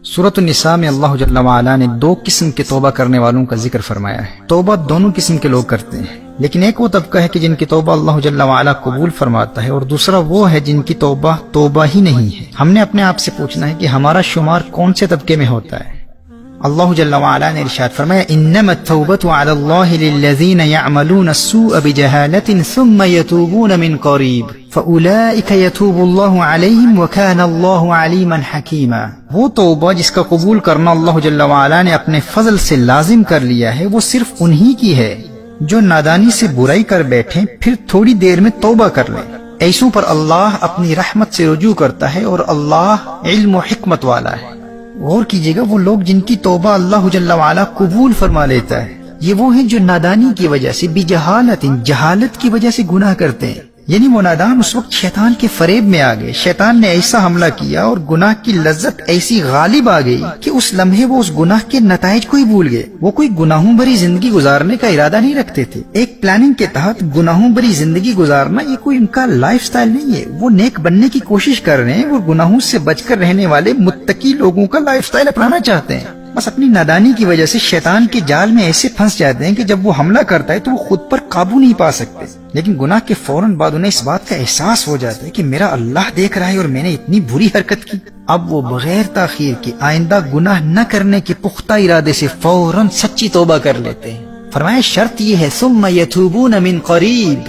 سورۃ النساء میں اللہ جل وعلا نے دو قسم کے توبہ کرنے والوں کا ذکر فرمایا ہے۔ توبہ دونوں قسم کے لوگ کرتے ہیں، لیکن ایک وہ طبقہ ہے کہ جن کی توبہ اللہ جل وعلا قبول فرماتا ہے، اور دوسرا وہ ہے جن کی توبہ ہی نہیں ہے۔ ہم نے اپنے آپ سے پوچھنا ہے کہ ہمارا شمار کون سے طبقے میں ہوتا ہے؟ اللہ جل وعلا نے ارشاد فرمایا انما التوبۃ علی اللہ للذین یعملون السوء بجہالۃ ثم یتوبون من قریب فاولئک یتوب اللہ علیہم وکان اللہ علیما حکیما۔ وہ توبہ جس کا قبول کرنا اللہ جل وعلا نے اپنے فضل سے لازم کر لیا ہے، وہ صرف انہی کی ہے جو نادانی سے برائی کر بیٹھیں پھر تھوڑی دیر میں توبہ کر لیں۔ ایسوں پر اللہ اپنی رحمت سے رجوع کرتا ہے، اور اللہ علم و حکمت والا ہے۔ غور کیجئے گا، وہ لوگ جن کی توبہ اللہ جل وعلا قبول فرما لیتا ہے، یہ وہ ہیں جو نادانی کی وجہ سے جہالت کی وجہ سے گناہ کرتے ہیں۔ یعنی وہ نادان اس وقت شیطان کے فریب میں آ گئے، شیطان نے ایسا حملہ کیا اور گناہ کی لذت ایسی غالب آ گئی کہ اس لمحے وہ اس گناہ کے نتائج کو ہی بھول گئے۔ وہ کوئی گناہوں بھری زندگی گزارنے کا ارادہ نہیں رکھتے تھے۔ ایک پلاننگ کے تحت گناہوں بھری زندگی گزارنا یہ کوئی ان کا لائف سٹائل نہیں ہے۔ وہ نیک بننے کی کوشش کر رہے ہیں، وہ گناہوں سے بچ کر رہنے والے متقی لوگوں کا لائف سٹائل اپنانا چاہتے ہیں۔ بس اپنی نادانی کی وجہ سے شیطان کے جال میں ایسے پھنس جاتے ہیں کہ جب وہ حملہ کرتا ہے تو وہ خود پر قابو نہیں پا سکتے، لیکن گناہ کے فوراً بعد انہیں اس بات کا احساس ہو جاتا ہے کہ میرا اللہ دیکھ رہا ہے اور میں نے اتنی بری حرکت کی۔ اب وہ بغیر تاخیر کے آئندہ گناہ نہ کرنے کے پختہ ارادے سے فوراً سچی توبہ کر لیتے ہیں۔ فرمایا شرط یہ ہے ثم یتوبون من قریب،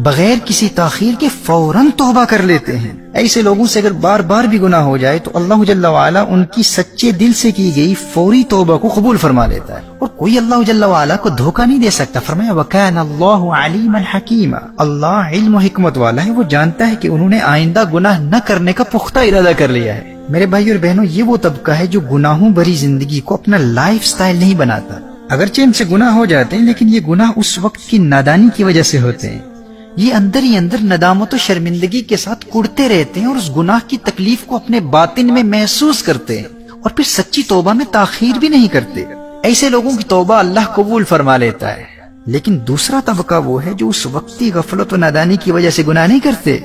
بغیر کسی تاخیر کے فوراً توبہ کر لیتے ہیں۔ ایسے لوگوں سے اگر بار بار بھی گناہ ہو جائے تو اللہ جل وعلا ان کی سچے دل سے کی گئی فوری توبہ کو قبول فرما لیتا ہے، اور کوئی اللہ جل وعلا کو دھوکہ نہیں دے سکتا۔ فرمایا وَكَانَ اللَّهُ عَلِيمًا حَكِيمًا، اللہ علم و حکمت والا ہے، وہ جانتا ہے کہ انہوں نے آئندہ گناہ نہ کرنے کا پختہ ارادہ کر لیا ہے۔ میرے بھائی اور بہنوں، یہ وہ طبقہ ہے جو گناہوں بھری زندگی کو اپنا لائف سٹائل نہیں بناتا۔ اگرچہ ان سے گناہ ہو جاتے ہیں، لیکن یہ گناہ اس وقت کی نادانی کی وجہ سے ہوتے ہیں۔ یہ اندر ہی اندر ندامت و شرمندگی کے ساتھ کڑتے رہتے ہیں، اور اس گناہ کی تکلیف کو اپنے باطن میں محسوس کرتے ہیں، اور پھر سچی توبہ میں تاخیر بھی نہیں کرتے۔ ایسے لوگوں کی توبہ اللہ قبول فرما لیتا ہے۔ لیکن دوسرا طبقہ وہ ہے جو اس وقتی غفلت و نادانی کی وجہ سے گناہ نہیں کرتے،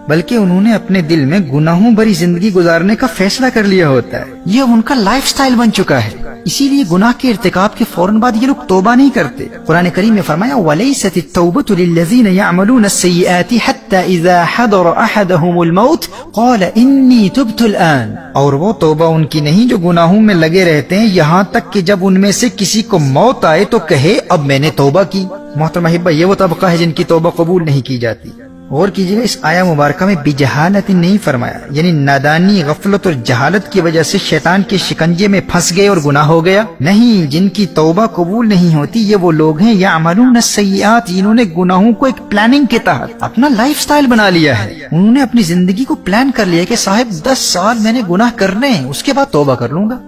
بلکہ انہوں نے اپنے دل میں گناہوں بھری زندگی گزارنے کا فیصلہ کر لیا ہوتا ہے۔ یہ ان کا لائف سٹائل بن چکا ہے، اسی لیے گناہ کے ارتکاب کے فوراً بعد یہ لوگ توبہ نہیں کرتے۔ قرآن کریم میں فرمایا وَلَيْسَتِ التَّوْبَةُ لِلَّذِينَ يَعْمَلُونَ السَّيِّئَاتِ حَتَّى إِذَا حَضَرَ أَحَدَهُمُ الْمَوْتُ قَالَ إِنِّي تُبْتُ الْآنَ، اور وہ توبہ ان کی نہیں جو گناہوں میں لگے رہتے ہیں یہاں تک کہ جب ان میں سے کسی کو موت آئے تو کہے اب میں نے توبہ کی۔ محترم احبہ، یہ وہ طبقہ ہے جن کی توبہ قبول نہیں کی جاتی۔ غور کیجیے، اس آیا مبارکہ میں بجہالت نہیں فرمایا، یعنی نادانی، غفلت اور جہالت کی وجہ سے شیطان کے شکنجے میں پھنس گئے اور گناہ ہو گیا۔ نہیں، جن کی توبہ قبول نہیں ہوتی یہ وہ لوگ ہیں یعملون السیئات، جنہوں نے گناہوں کو ایک پلاننگ کے تحت اپنا لائف سٹائل بنا لیا ہے۔ انہوں نے اپنی زندگی کو پلان کر لیا کہ صاحب 10 سال میں نے گناہ کرنے ہیں، اس کے بعد توبہ کر لوں گا۔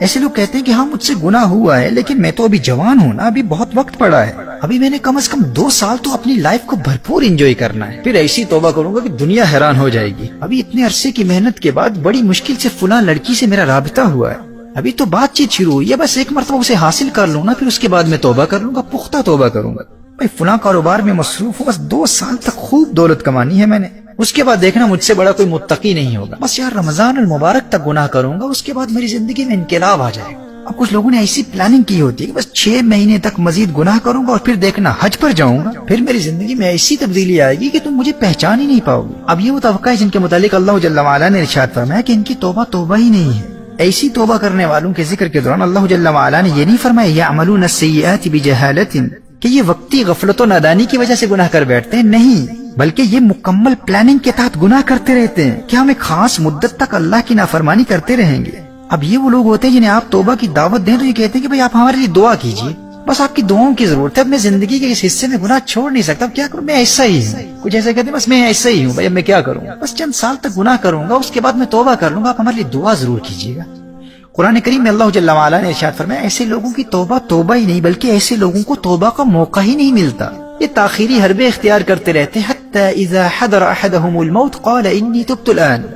ایسے لوگ کہتے ہیں کہ ہاں مجھ سے گناہ ہوا ہے، لیکن میں تو ابھی جوان ہوں نا، ابھی بہت وقت پڑا ہے، ابھی میں نے کم از کم 2 سال تو اپنی لائف کو بھرپور انجوائے کرنا ہے، پھر ایسی توبہ کروں گا کہ دنیا حیران ہو جائے گی۔ ابھی اتنے عرصے کی محنت کے بعد بڑی مشکل سے فلاں لڑکی سے میرا رابطہ ہوا ہے، ابھی تو بات چیت شروع ہوئی ہے، بس ایک مرتبہ اسے حاصل کر لوں نا، پھر اس کے بعد میں توبہ کر لوں گا، پختہ توبہ کروں گا۔ بھائی فلاں کاروبار میں مصروف ہوں، بس 2 سال تک خوب دولت کمانی ہے میں نے، اس کے بعد دیکھنا مجھ سے بڑا کوئی متقی نہیں ہوگا، بس یار رمضان المبارک تک گناہ کروں گا، اس کے بعد میری زندگی میں انقلاب آ جائے گا۔ اب کچھ لوگوں نے ایسی پلاننگ کی ہوتی ہے کہ بس 6 مہینے تک مزید گناہ کروں گا اور پھر دیکھنا حج پر جاؤں گا، پھر میری زندگی میں ایسی تبدیلی آئے گی کہ تم مجھے پہچان ہی نہیں پاؤ گے۔ اب یہ وہ طبقہ ہے جن کے متعلق اللہ جل وعلا نے ارشاد فرمایا کہ ان کی توبہ ہی نہیں ہے۔ ایسی توبہ کرنے والوں کے ذکر کے دوران اللہ جل وعلا نے یہ نہیں فرمایا یعملون السیئات بجہالۃ کہ یہ وقتی غفلت و نادانی کی وجہ سے گناہ کر بیٹھتے ہیں، نہیں، بلکہ یہ مکمل پلاننگ کے تحت گناہ کرتے رہتے ہیں کہ ہم ایک خاص مدت تک اللہ کی نافرمانی کرتے رہیں گے۔ اب یہ وہ لوگ ہوتے ہیں جنہیں آپ توبہ کی دعوت دیں تو یہ کہتے ہیں کہ بھئی آپ ہمارے لیے دعا کیجیے، بس آپ کی دعاؤں کی ضرورت ہے، اب میں زندگی کے اس حصے میں گناہ چھوڑ نہیں سکتا، اب کیا کروں، میں ایسا ہی ہوں۔ کچھ ایسے کہتے ہیں بس میں ایسا ہی ہوں بھائی، اب میں کیا کروں، بس چند سال تک گناہ کروں گا، اس کے بعد میں توبہ کر لوں گا، آپ ہمارے لیے دعا ضرور کیجیے گا۔ قرآن کریم میں اللہ جل وعلا نے ارشاد فرمایا ایسے لوگوں کی توبہ ہی نہیں، بلکہ ایسے لوگوں کو توبہ کا موقع ہی نہیں ملتا، یہ تاخیری حربے اختیار کرتے رہتے ہیں۔ حتی اذا حضر احدهم الموت قال انی تبت الان،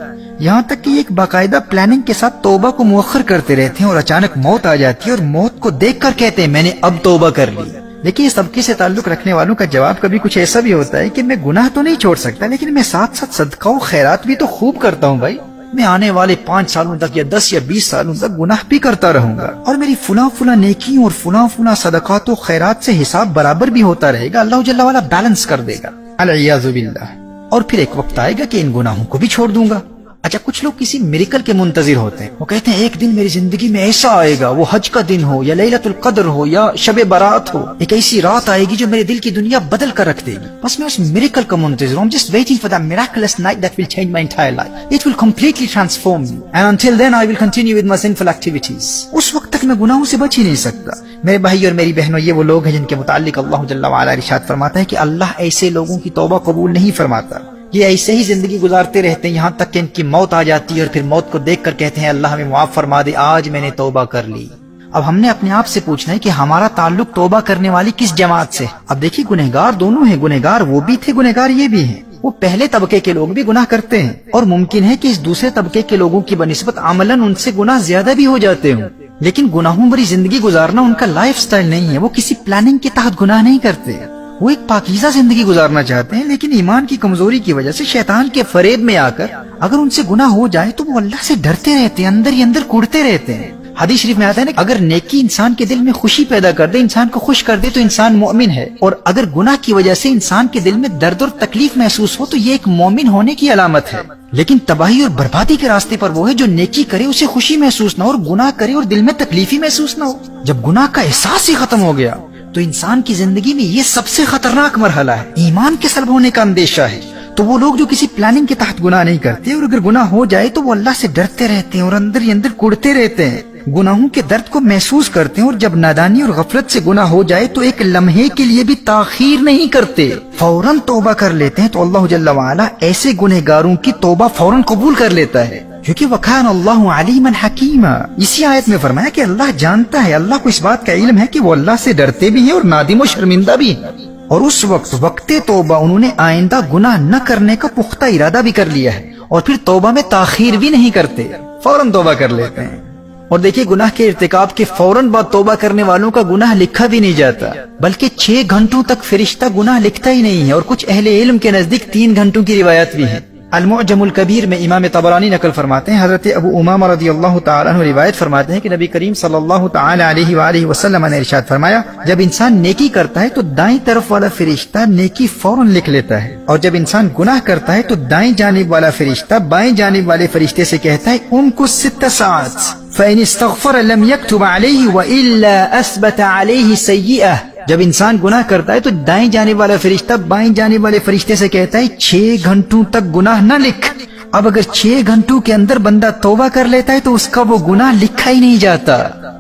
یہاں تک کہ ایک باقاعدہ پلاننگ کے ساتھ توبہ کو مؤخر کرتے رہتے ہیں، اور اچانک موت آ جاتی ہے اور موت کو دیکھ کر کہتے ہیں میں نے اب توبہ کر لی۔ لیکن اس طبقے سے تعلق رکھنے والوں کا جواب کبھی کچھ ایسا بھی ہوتا ہے کہ میں گناہ تو نہیں چھوڑ سکتا، لیکن میں ساتھ ساتھ صدقہ و خیرات بھی تو خوب کرتا ہوں بھائی، میں آنے والے 5 سالوں تک یا 10 یا 20 سالوں تک گناہ بھی کرتا رہوں گا اور میری فلاں نیکیوں اور فلاں صدقات و خیرات سے حساب برابر بھی ہوتا رہے گا، اللہ جل وعلا بیلنس کر دے گا، العیاذ باللہ۔ اور پھر ایک وقت آئے گا کہ ان گناہوں کو بھی چھوڑ دوں گا۔ اچھا، کچھ لوگ کسی میریکل کے منتظر ہوتے ہیں، وہ کہتے ہیں ایک دن میری زندگی میں ایسا آئے گا، وہ حج کا دن ہو یا لیلۃ القدر ہو یا شب برات ہو، ایک ایسی رات آئے گی جو میرے دل کی دنیا بدل کر رکھ دے گی، بس میں اس میریکل کا منتظر ہوں۔ I'm just waiting for that miraculous night that will change my entire life. It will completely transform me. And until then I will continue with my sinful activities. اس وقت تک میں گناہوں سے بچ ہی نہیں سکتا۔ میرے بھائی اور میری بہنوں، یہ وہ لوگ ہیں جن کے متعلق اللہ جل وعلا ارشاد فرماتا ہے کہ اللہ ایسے لوگوں کی توبہ قبول نہیں فرماتا، یہ ایسے ہی زندگی گزارتے رہتے ہیں یہاں تک کہ ان کی موت آ جاتی ہے اور پھر موت کو دیکھ کر کہتے ہیں اللہ ہمیں معاف فرما دے، آج میں نے توبہ کر لی۔ اب ہم نے اپنے آپ سے پوچھنا ہے کہ ہمارا تعلق توبہ کرنے والی کس جماعت سے؟ اب دیکھیے، گنہگار دونوں ہیں، گنہگار وہ بھی تھے، گنہگار یہ بھی ہیں۔ وہ پہلے طبقے کے لوگ بھی گناہ کرتے ہیں اور ممکن ہے کہ اس دوسرے طبقے کے لوگوں کی بنسبت عملاً ان سے گناہ زیادہ بھی ہو جاتے ہوں، لیکن گناہوں بھری زندگی گزارنا ان کا لائف سٹائل نہیں ہے، وہ کسی پلاننگ کے تحت گناہ نہیں کرتے، وہ ایک پاکیزہ زندگی گزارنا چاہتے ہیں، لیکن ایمان کی کمزوری کی وجہ سے شیطان کے فریب میں آ کر اگر ان سے گناہ ہو جائے تو وہ اللہ سے ڈرتے رہتے ہیں، اندر ہی اندر کوڑتے رہتے ہیں۔ حدیث شریف میں آتا ہے نا، اگر نیکی انسان کے دل میں خوشی پیدا کر دے، انسان کو خوش کر دے تو انسان مومن ہے، اور اگر گناہ کی وجہ سے انسان کے دل میں درد اور تکلیف محسوس ہو تو یہ ایک مومن ہونے کی علامت ہے۔ لیکن تباہی اور بربادی کے راستے پر وہ ہے جو نیکی کرے اسے خوشی محسوس نہ ہو، اور گناہ کرے اور دل میں تکلیف ہی محسوس نہ ہو۔ جب گناہ کا احساس ہی ختم ہو گیا تو انسان کی زندگی میں یہ سب سے خطرناک مرحلہ ہے، ایمان کے سلب ہونے کا اندیشہ ہے۔ تو وہ لوگ جو کسی پلاننگ کے تحت گناہ نہیں کرتے اور اگر گناہ ہو جائے تو وہ اللہ سے ڈرتے رہتے ہیں اور اندر ہی اندر کوڑتے رہتے ہیں، گناہوں کے درد کو محسوس کرتے ہیں، اور جب نادانی اور غفلت سے گناہ ہو جائے تو ایک لمحے کے لیے بھی تاخیر نہیں کرتے، فوراً توبہ کر لیتے ہیں۔ تو اللہ جل وعلا ایسے گنہگاروں کی توبہ فوراً قبول کر لیتا ہے، کیونکہ وَكَانَ اللَّهُ عَلِيمًا حَكِيمًا۔ اسی آیت میں فرمایا کہ اللہ جانتا ہے، اللہ کو اس بات کا علم ہے کہ وہ اللہ سے ڈرتے بھی ہیں اور نادم و شرمندہ بھی ہیں، اور اس وقت توبہ انہوں نے آئندہ گناہ نہ کرنے کا پختہ ارادہ بھی کر لیا ہے، اور پھر توبہ میں تاخیر بھی نہیں کرتے، فوراً توبہ کر لیتے ہیں۔ اور دیکھیے، گناہ کے ارتکاب کے فوراً بعد توبہ کرنے والوں کا گناہ لکھا بھی نہیں جاتا، بلکہ 6 گھنٹوں تک فرشتہ گناہ لکھتا ہی نہیں ہے، اور کچھ اہل علم کے نزدیک 3 گھنٹوں کی روایت بھی ہے۔ المعجم الکبیر میں امام طبرانی نقل فرماتے ہیں، حضرت ابو امامہ رضی اللہ تعالی عنہ روایت فرماتے ہیں کہ نبی کریم صلی اللہ تعالی علیہ وآلہ وسلم نے ارشاد فرمایا، جب انسان نیکی کرتا ہے تو دائیں طرف والا فرشتہ نیکی فوراً لکھ لیتا ہے، اور جب انسان گناہ کرتا ہے تو دائیں جانب والا فرشتہ بائیں جانب والے فرشتے سے کہتا ہے امکث 6 ساعات فإن استغفر لم يكتب عليه وإلا أثبت عليه سيئة۔ جب انسان گناہ کرتا ہے تو دائیں جانب والا فرشتہ بائیں جانب والے فرشتے سے کہتا ہے 6 گھنٹوں تک گناہ نہ لکھ۔ اب اگر 6 گھنٹوں کے اندر بندہ توبہ کر لیتا ہے تو اس کا وہ گناہ لکھا ہی نہیں جاتا،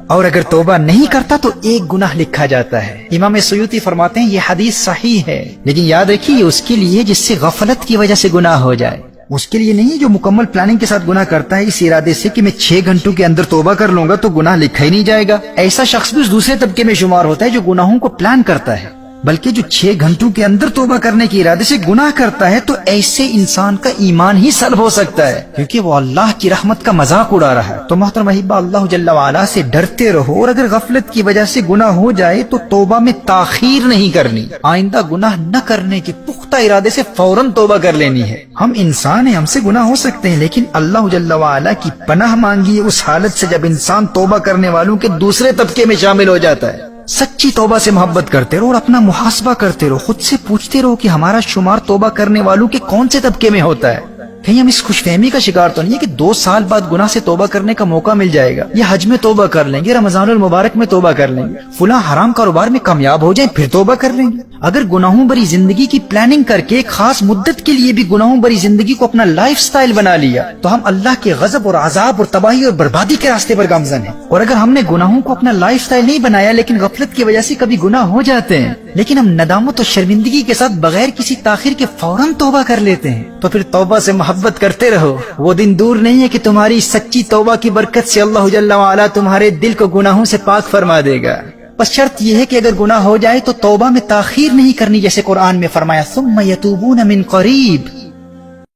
اور اگر توبہ نہیں کرتا تو 1 گناہ لکھا جاتا ہے۔ امام سیوطی فرماتے ہیں یہ حدیث صحیح ہے، لیکن یاد رکھیے یہ اس کے لیے جس سے غفلت کی وجہ سے گناہ ہو جائے، اس کے لیے نہیں جو مکمل پلاننگ کے ساتھ گناہ کرتا ہے اس ارادے سے کہ میں 6 گھنٹوں کے اندر توبہ کر لوں گا تو گناہ لکھا ہی نہیں جائے گا۔ ایسا شخص بھی اس دوسرے طبقے میں شمار ہوتا ہے جو گناہوں کو پلان کرتا ہے، بلکہ جو 6 گھنٹوں کے اندر توبہ کرنے کے ارادے سے گناہ کرتا ہے تو ایسے انسان کا ایمان ہی سلب ہو سکتا ہے، کیونکہ وہ اللہ کی رحمت کا مذاق اڑا رہا ہے۔ تو محترم احبہ، اللہ جل وعلا سے ڈرتے رہو، اور اگر غفلت کی وجہ سے گناہ ہو جائے تو توبہ میں تاخیر نہیں کرنی، آئندہ گناہ نہ کرنے کے پختہ ارادے سے فوراً توبہ کر لینی ہے۔ ہم انسان ہیں، ہم سے گناہ ہو سکتے ہیں، لیکن اللہ جل وعلا کی پناہ مانگی اس حالت سے جب انسان توبہ کرنے والوں کے دوسرے طبقے میں شامل ہو جاتا ہے۔ سچی توبہ سے محبت کرتے رہو اور اپنا محاسبہ کرتے رہو، خود سے پوچھتے رہو کہ ہمارا شمار توبہ کرنے والوں کے کون سے طبقے میں ہوتا ہے۔ کہیں ہم اس خوش فہمی کا شکار تو نہیں ہے کہ 2 سال بعد گناہ سے توبہ کرنے کا موقع مل جائے گا، یا حج میں توبہ کر لیں گے، رمضان المبارک میں توبہ کر لیں گے، فلاں حرام کاروبار میں کامیاب ہو جائیں پھر توبہ کر لیں گے۔ اگر گناہوں بری زندگی کی پلاننگ کر کے ایک خاص مدت کے لیے بھی گناہوں بری زندگی کو اپنا لائف سٹائل بنا لیا تو ہم اللہ کے غضب اور عذاب اور تباہی اور بربادی کے راستے پر گامزن ہیں۔ اور اگر ہم نے گناہوں کو اپنا لائف سٹائل نہیں بنایا لیکن غفلت کی وجہ سے کبھی گناہ ہو جاتے ہیں، لیکن ہم ندامت اور شرمندگی کے ساتھ بغیر کسی تاخیر کے فوراً توبہ کر لیتے ہیں، تو پھر توبہ سے محبت کرتے رہو۔ وہ دن دور نہیں ہے کہ تمہاری سچی توبہ کی برکت سے اللہ جل وعلا تمہارے دل کو گناہوں سے پاک فرما دے گا۔ بس شرط یہ ہے کہ اگر گناہ ہو جائے تو توبہ میں تاخیر نہیں کرنی، جیسے قرآن میں فرمایا ثم یتوبون من قریب،